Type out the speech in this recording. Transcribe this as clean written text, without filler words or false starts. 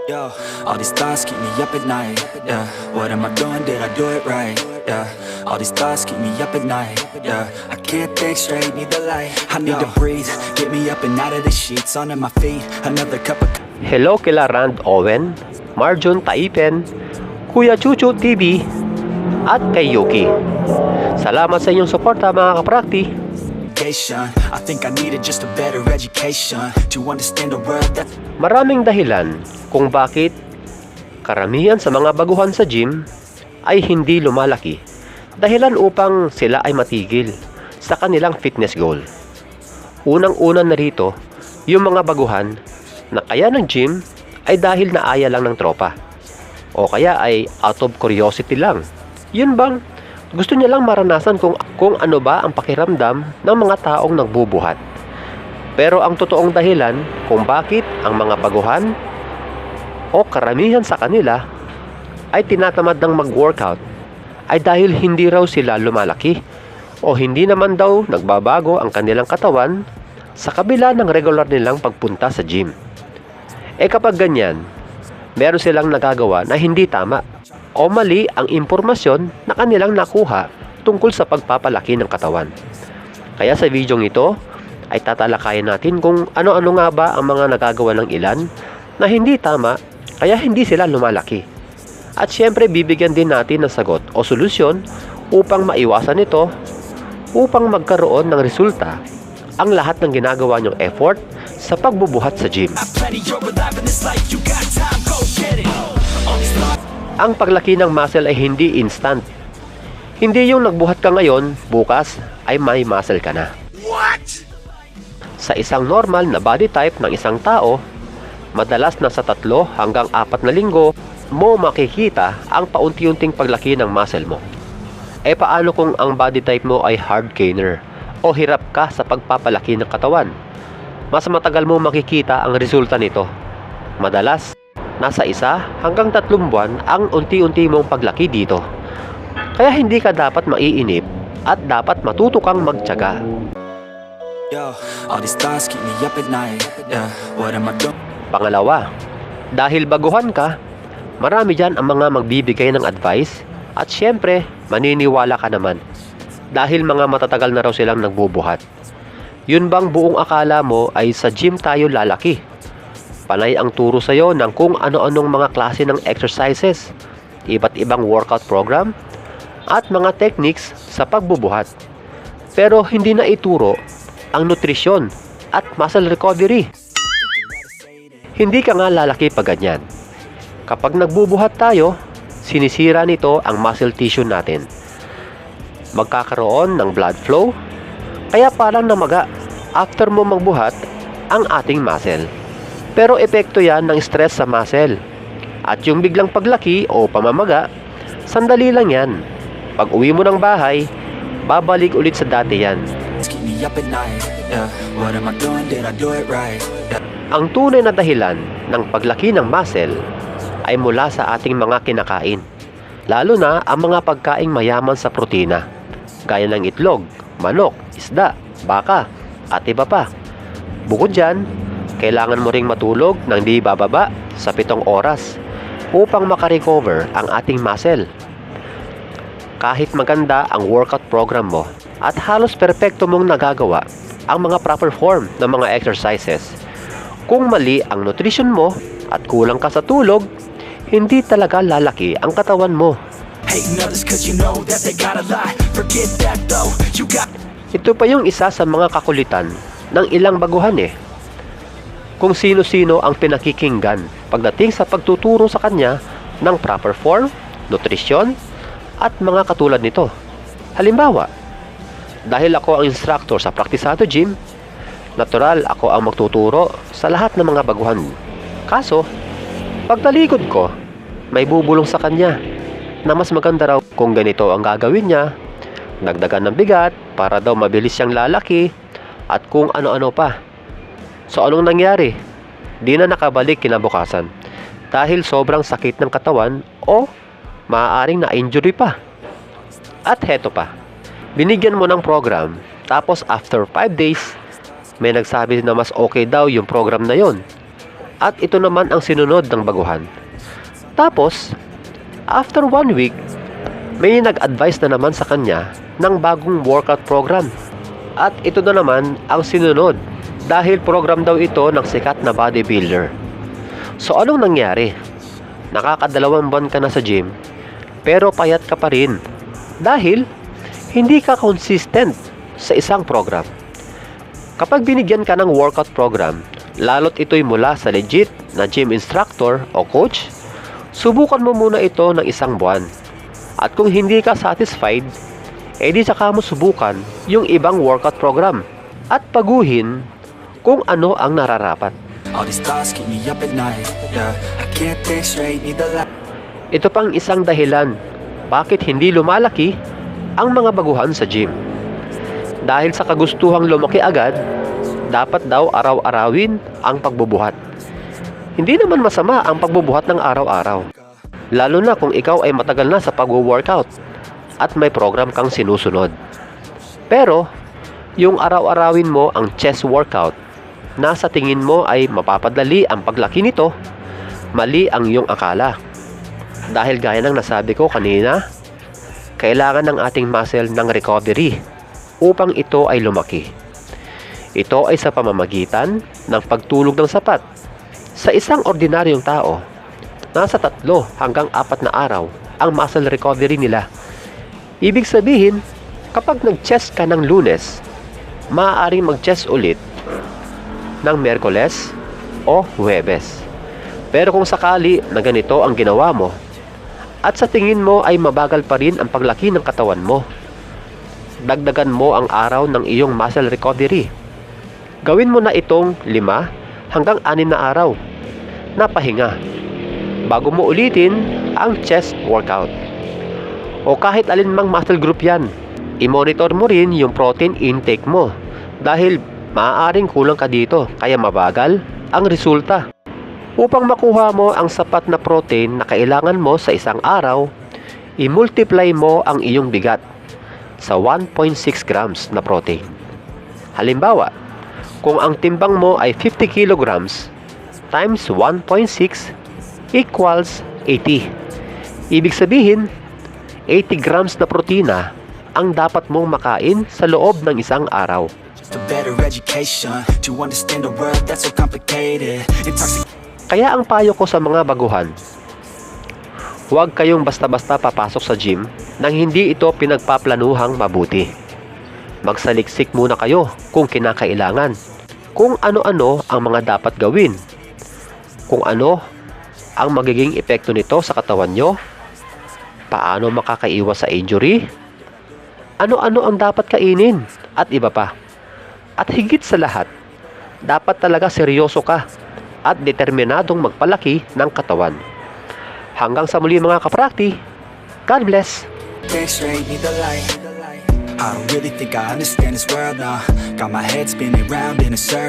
Yo, all these thoughts keep me up at night. Yeah, what am I doing? Did I do it right? Yeah, all these thoughts keep me up at night. Yeah, I can't think straight, need the light. I need to breathe, get me up and out of the sheets, onto my feet. Another cup of. Hello kila Rand Owen, Marjon Taipen, Kuya Chuchu TV, at kay Yuki. Salamat sa inyong suporta mga kaprakti. I think I needed just a better education to understand the world that. Maraming dahilan kung bakit karamihan sa mga baguhan sa gym ay hindi lumalaki. Dahilan upang sila ay matigil sa kanilang fitness goal. Unang-una na rito, yung mga baguhan na kaya ng gym ay dahil naaya lang ng tropa. O kaya ay out of curiosity lang. Yun bang gusto niya lang maranasan kung ano ba ang pakiramdam ng mga taong nagbubuhat. Pero ang totoong dahilan kung bakit ang mga baguhan o karamihan sa kanila ay tinatamad ng mag-workout ay dahil hindi raw sila lumalaki o hindi naman daw nagbabago ang kanilang katawan sa kabila ng regular nilang pagpunta sa gym. Kapag ganyan, meron silang nagagawa na hindi tama o mali ang impormasyon na kanilang nakuha tungkol sa pagpapalaki ng katawan. Kaya sa video ito ay tatalakayin natin kung ano-ano nga ba ang mga nagagawa ng ilan na hindi tama kaya hindi sila lumalaki. At syempre bibigyan din natin ng sagot o solusyon upang maiwasan ito, upang magkaroon ng resulta ang lahat ng ginagawa nyong effort sa pagbubuhat sa gym. Ang paglaki ng muscle ay hindi instant. Hindi yung nagbuhat ka ngayon, bukas ay may muscle ka na. What? Sa isang normal na body type ng isang tao, madalas na sa 3 hanggang 4 na linggo mo makikita ang paunti-unting paglaki ng muscle mo. Paano kung ang body type mo ay hard gainer o hirap ka sa pagpapalaki ng katawan? Mas matagal mo makikita ang resulta nito. Madalas, nasa 1 hanggang 3 buwan ang unti-unti mong paglaki dito. Kaya hindi ka dapat maiinip at dapat matuto kang magtiyaga. Pangalawa, dahil baguhan ka, marami dyan ang mga magbibigay ng advice at syempre, maniniwala ka naman. Dahil mga matatagal na raw silang nagbubuhat. Yun bang buong akala mo ay sa gym tayo lalaki? Panay ang turo sa'yo ng kung ano-anong mga klase ng exercises, iba't ibang workout program, at mga techniques sa pagbubuhat. Pero hindi na ituro ang nutrisyon at muscle recovery. Hindi ka nga lalaki pag ganyan. Kapag nagbubuhat tayo, sinisira nito ang muscle tissue natin. Magkakaroon ng blood flow, kaya parang namaga after mo magbuhat ang ating muscle. Pero epekto yan ng stress sa muscle. At yung biglang paglaki o pamamaga, sandali lang yan. Pag uwi mo ng bahay, babalik ulit sa dati yan. Ang tunay na dahilan ng paglaki ng muscle ay mula sa ating mga kinakain. Lalo na ang mga pagkaing mayaman sa protina, gaya ng itlog, manok, isda, baka, at iba pa. Bukod dyan, kailangan mo ring matulog ng di bababa sa 7 oras upang makarecover ang ating muscle. Kahit maganda ang workout program mo at halos perpekto mong nagagawa ang mga proper form ng mga exercises, kung mali ang nutrition mo at kulang ka sa tulog, hindi talaga lalaki ang katawan mo. Ito pa yung isa sa mga kakulitan ng ilang baguhan kung sino-sino ang pinakikinggan pagdating sa pagtuturo sa kanya ng proper form, nutrisyon, at mga katulad nito. Halimbawa, dahil ako ang instructor sa Praktisado Gym, natural ako ang magtuturo sa lahat ng mga baguhan. Kaso, pagtalikod ko, may bubulong sa kanya na mas maganda raw kung ganito ang gagawin niya, nagdagan ng bigat para daw mabilis siyang lalaki, at kung ano-ano pa. So anong nangyari? Di na nakabalik kinabukasan dahil sobrang sakit ng katawan o maaaring na-injury pa. At heto pa, binigyan mo ng program, tapos after 5 days, may nagsabi na mas okay daw yung program na yon. At ito naman ang sinunod ng baguhan. Tapos, after 1 week, may nag-advise na naman sa kanya ng bagong workout program. At ito na naman ang sinunod dahil program daw ito ng sikat na bodybuilder. So anong nangyari? Nakakadalawang buwan ka na sa gym pero payat ka pa rin dahil hindi ka consistent sa isang program. Kapag binigyan ka ng workout program, lalo't ito'y mula sa legit na gym instructor o coach, subukan mo muna ito ng 1 buwan. At kung hindi ka satisfied, edi saka mo subukan yung ibang workout program at paguhin kung ano ang nararapat. All these thoughts keep me up at night, yeah. I can't think straight, need the light. Ito pang isang dahilan bakit hindi lumalaki ang mga baguhan sa gym. Dahil sa kagustuhang lumaki agad, dapat daw araw-arawin ang pagbubuhat. Hindi naman masama ang pagbubuhat ng araw-araw, lalo na kung ikaw ay matagal na sa pag-workout at may program kang sinusunod. Pero, yung araw-arawin mo ang chest workout na sa tingin mo ay mapapadali ang paglaki nito, mali ang iyong akala. Dahil gaya ng nasabi ko kanina, kailangan ng ating muscle ng recovery upang ito ay lumaki. Ito ay sa pamamagitan ng pagtulog ng sapat. Sa isang ordinaryong tao, nasa 3 hanggang 4 na araw ang muscle recovery nila. Ibig sabihin, kapag nag-chest ka ng Lunes, maaaring mag-chest ulit ng Miyerkules o Huwebes. Pero kung sakali na ganito ang ginawa mo, at sa tingin mo ay mabagal pa rin ang paglaki ng katawan mo, dagdagan mo ang araw ng iyong muscle recovery. Gawin mo na itong 5 hanggang 6 na araw na pahinga bago mo ulitin ang chest workout. O kahit alin mang muscle group yan, i-monitor mo rin yung protein intake mo dahil maaaring kulang ka dito kaya mabagal ang resulta. Upang makuha mo ang sapat na protein na kailangan mo sa isang araw, i-multiply mo ang iyong bigat sa 1.6 grams na protein. Halimbawa, kung ang timbang mo ay 50 kilograms times 1.6 equals 80. Ibig sabihin, 80 grams na protina ang dapat mong makain sa loob ng isang araw. A better education to understand a world that's so complicated. Kaya ang payo ko sa mga baguhan, huwag kayong basta-basta papasok sa gym nang hindi ito pinagpaplanuhang mabuti. Magsaliksik muna kayo kung kinakailangan, kung ano-ano ang mga dapat gawin, kung ano ang magiging epekto nito sa katawan nyo, paano makakaiwas sa injury, ano-ano ang dapat kainin, at iba pa. At higit sa lahat, dapat talaga seryoso ka at determinadong magpalaki ng katawan. Hanggang sa muli mga kaprakti, God bless! Think straight, need the light. I don't really think I understand this world now. Got my head spinning round in a circle.